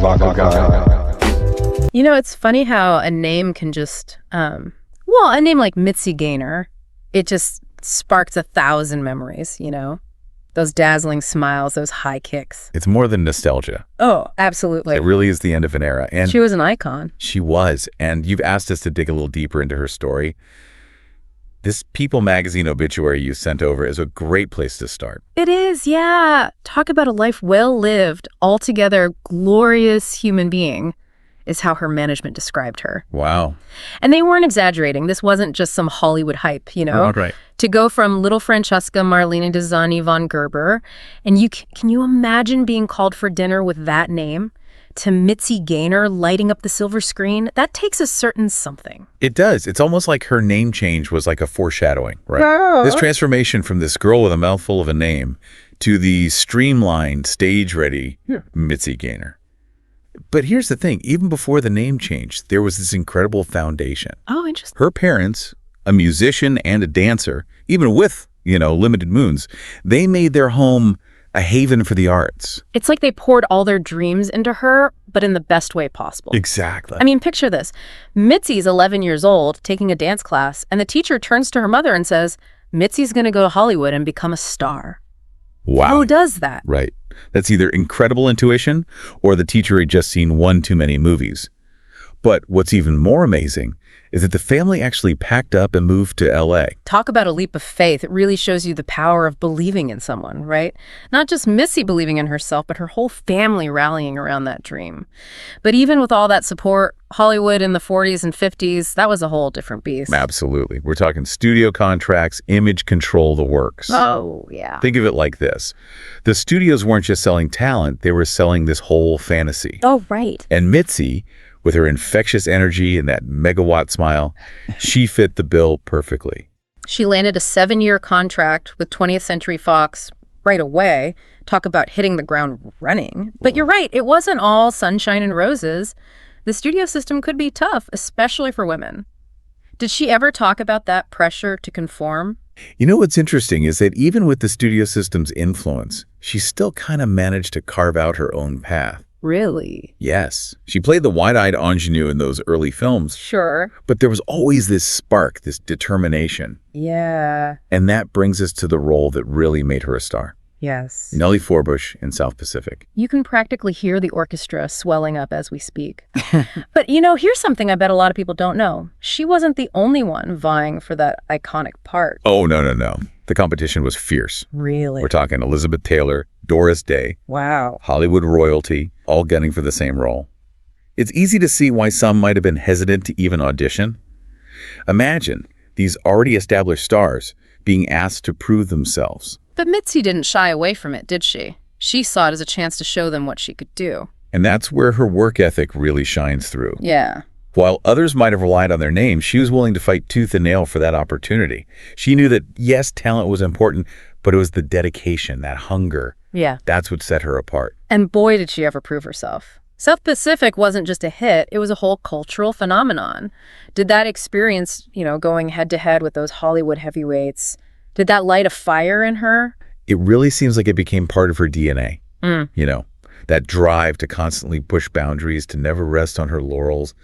MAVAKAGA. You know, it's funny how a name can just, a name like Mitzi Gaynor, it just sparks 1,000 memories, you know? Those dazzling smiles, those high kicks. It's more than nostalgia. Oh, absolutely. It really is the end of an era. And she was an icon. She was. And you've asked us to dig a little deeper into her story. This People magazine obituary you sent over is a great place to start. It is, yeah. Talk about a life well lived, altogether glorious human being is how her management described her. Wow. And they weren't exaggerating. This wasn't just some Hollywood hype, you know? Oh, right. To go from little Francesca Marlene Dezani von Gerber, and can you imagine being called for dinner with that name, to Mitzi Gaynor lighting up the silver screen? That takes a certain something. It does. It's almost like her name change was like a foreshadowing, right? This transformation from this girl with a mouthful of a name to the streamlined, stage-ready Mitzi Gaynor. But here's the thing. Even before the name change, there was this incredible foundation. Oh, interesting. Her parents, a musician and a dancer, even with, limited moons, they made their home a haven for the arts. It's like they poured all their dreams into her, but in the best way possible. Exactly. I mean, picture this. Mitzi's 11 years old, taking a dance class, and the teacher turns to her mother and says, Mitzi's going to go to Hollywood and become a star. Wow. Who does that? Right. That's either incredible intuition or the teacher had just seen one too many movies. But what's even more amazing is that the family actually packed up and moved to L.A. Talk about a leap of faith. It really shows you the power of believing in someone, right? Not just Missy believing in herself, but her whole family rallying around that dream. But even with all that support, Hollywood in the 40s and 50s, that was a whole different beast. Absolutely. We're talking studio contracts, image control, the works. Oh, yeah. Think of it like this. The studios weren't just selling talent, they were selling this whole fantasy. Oh, right. And Mitzi, with her infectious energy and that megawatt smile, she fit the bill perfectly. She landed a 7-year contract with 20th Century Fox right away. Talk about hitting the ground running. But you're right, it wasn't all sunshine and roses. The studio system could be tough, especially for women. Did she ever talk about that pressure to conform? You know what's interesting is that even with the studio system's influence, she still kind of managed to carve out her own path. Really? Yes. She played the wide-eyed ingenue in those early films. Sure. But there was always this spark, this determination. Yeah. And that brings us to the role that really made her a star. Yes. Nellie Forbush in South Pacific. You can practically hear the orchestra swelling up as we speak. But, here's something I bet a lot of people don't know. She wasn't the only one vying for that iconic part. Oh, no. The competition was fierce. Really? We're talking Elizabeth Taylor, Doris Day. Wow. Hollywood royalty, all gunning for the same role. It's easy to see why some might have been hesitant to even audition. Imagine these already established stars being asked to prove themselves. But Mitzi didn't shy away from it, did she? She saw it as a chance to show them what she could do. And that's where her work ethic really shines through. Yeah. While others might have relied on their name, she was willing to fight tooth and nail for that opportunity. She knew that, yes, talent was important, but it was the dedication, that hunger. Yeah. That's what set her apart. And boy, did she ever prove herself. South Pacific wasn't just a hit, it was a whole cultural phenomenon. Did that experience, going head-to-head with those Hollywood heavyweights, did that light a fire in her? It really seems like it became part of her DNA. That drive to constantly push boundaries, to never rest on her laurels.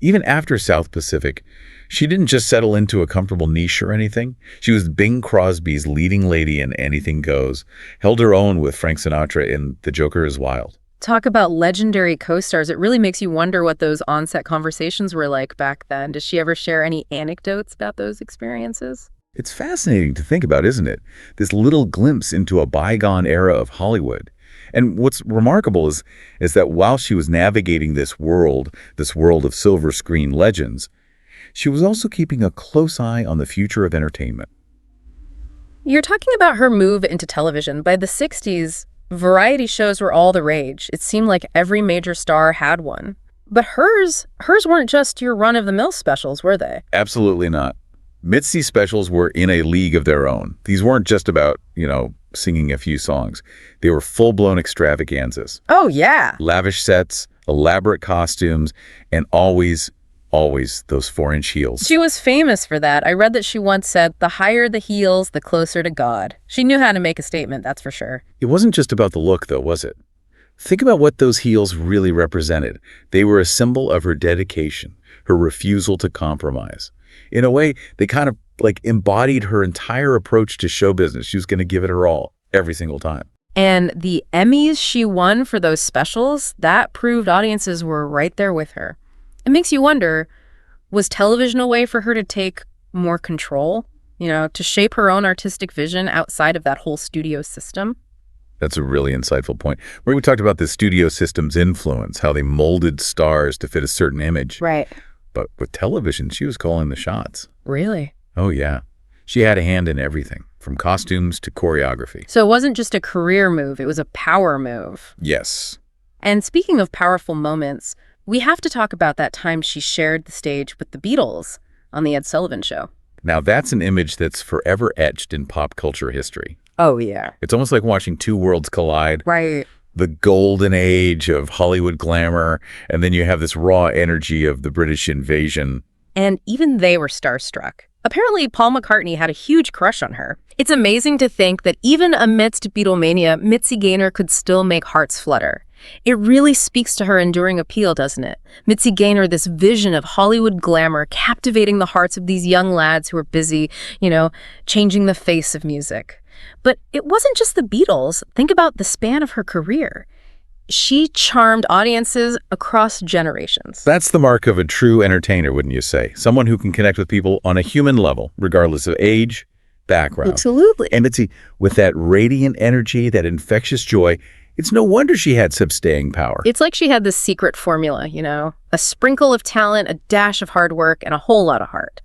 Even after South Pacific, she didn't just settle into a comfortable niche or anything. She was Bing Crosby's leading lady in Anything Goes, held her own with Frank Sinatra in The Joker is Wild. Talk about legendary co-stars. It really makes you wonder what those on-set conversations were like back then. Does she ever share any anecdotes about those experiences? It's fascinating to think about, isn't it? This little glimpse into a bygone era of Hollywood. And what's remarkable is that while she was navigating this world of silver screen legends, she was also keeping a close eye on the future of entertainment. You're talking about her move into television. By the 60s, variety shows were all the rage. It seemed like every major star had one. But hers weren't just your run-of-the-mill specials, were they? Absolutely not. Mitzi's specials were in a league of their own. These weren't just about, singing a few songs. They were full-blown extravaganzas. Oh, yeah. Lavish sets, elaborate costumes, and always those 4-inch heels. She was famous for that. I read that she once said, the higher the heels, the closer to God. She knew how to make a statement, that's for sure. It wasn't just about the look, though, was it? Think about what those heels really represented. They were a symbol of her dedication, her refusal to compromise. In a way, they kind of like embodied her entire approach to show business. She was going to give it her all every single time. And the Emmys she won for those specials, that proved audiences were right there with her. It makes you wonder, was television a way for her to take more control, to shape her own artistic vision outside of that whole studio system? That's a really insightful point. Where we talked about the studio system's influence, how they molded stars to fit a certain image. Right. But with television, she was calling the shots. Really? Oh, yeah. She had a hand in everything, from costumes to choreography. So it wasn't just a career move, it was a power move. Yes. And speaking of powerful moments, we have to talk about that time she shared the stage with the Beatles on The Ed Sullivan Show. Now, that's an image that's forever etched in pop culture history. Oh, yeah. It's almost like watching two worlds collide. Right. The golden age of Hollywood glamour, and then you have this raw energy of the British invasion. And even they were starstruck. Apparently, Paul McCartney had a huge crush on her. It's amazing to think that even amidst Beatlemania, Mitzi Gaynor could still make hearts flutter. It really speaks to her enduring appeal, doesn't it? Mitzi Gaynor, this vision of Hollywood glamour, captivating the hearts of these young lads who are busy, changing the face of music. But it wasn't just the Beatles. Think about the span of her career. She charmed audiences across generations. That's the mark of a true entertainer, wouldn't you say? Someone who can connect with people on a human level, regardless of age, background. Absolutely. And Mitzi, with that radiant energy, that infectious joy, it's no wonder she had such staying power. It's like she had this secret formula, a sprinkle of talent, a dash of hard work, and a whole lot of heart.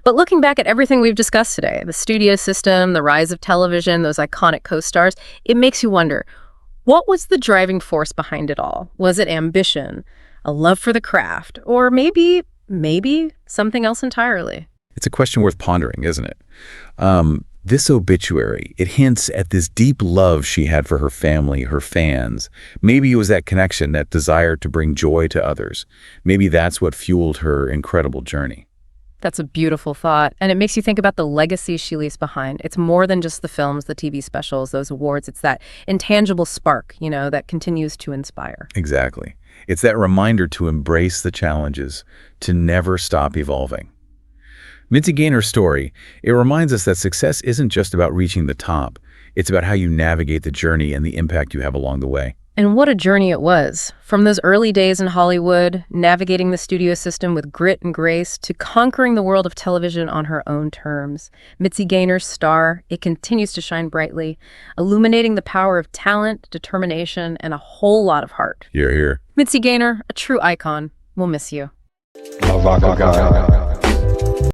But looking back at everything we've discussed today, the studio system, the rise of television, those iconic co-stars, it makes you wonder, what was the driving force behind it all? Was it ambition, a love for the craft, or maybe something else entirely? It's a question worth pondering, isn't it? This obituary, it hints at this deep love she had for her family, her fans. Maybe it was that connection, that desire to bring joy to others. Maybe that's what fueled her incredible journey. That's a beautiful thought. And it makes you think about the legacy she leaves behind. It's more than just the films, the TV specials, those awards. It's that intangible spark, that continues to inspire. Exactly. It's that reminder to embrace the challenges, to never stop evolving. Mitzi Gaynor's story, it reminds us that success isn't just about reaching the top. It's about how you navigate the journey and the impact you have along the way. And what a journey it was. From those early days in Hollywood, navigating the studio system with grit and grace, to conquering the world of television on her own terms. Mitzi Gaynor's star, it continues to shine brightly, illuminating the power of talent, determination, and a whole lot of heart. You're here. Mitzi Gaynor, a true icon. We'll miss you. MAVAKAGA.